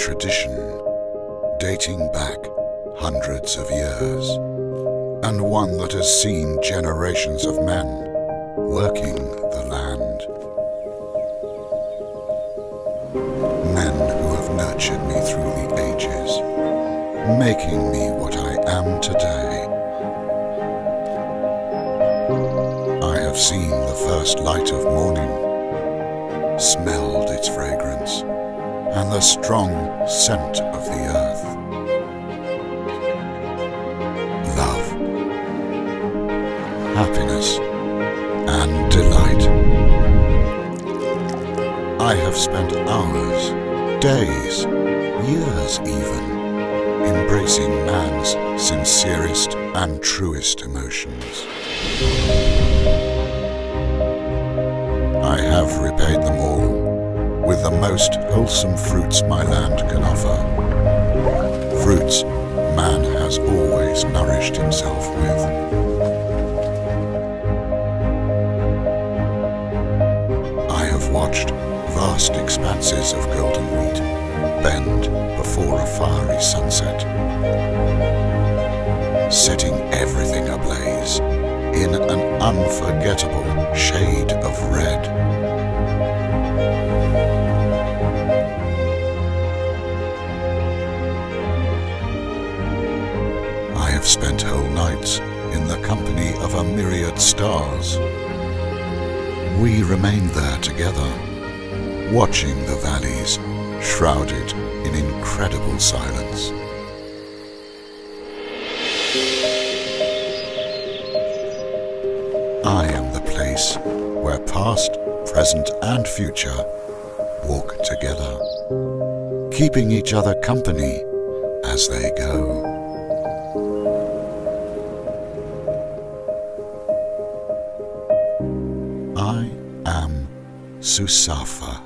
tradition dating back hundreds of years, and one that has seen generations of men working the land. Men who have nurtured me through the ages, making me what I am today. I have seen the first light of morning, smelled its fragrance, and the strong scent of the earth. Love, happiness, and delight. I have spent hours, days, years even, embracing man's sincerest and truest emotions. I have repaid them all with the most wholesome fruits my land can offer. Fruits man has always nourished himself with. I have watched vast expanses of golden wheat bend before a fiery sunset, setting everything ablaze in an unforgettable shade of red. I have spent whole nights in the company of a myriad stars. We remained there together, watching the valleys shrouded in incredible silence. I am the place where past, present, and future walk together, keeping each other company as they go. I am Susafa.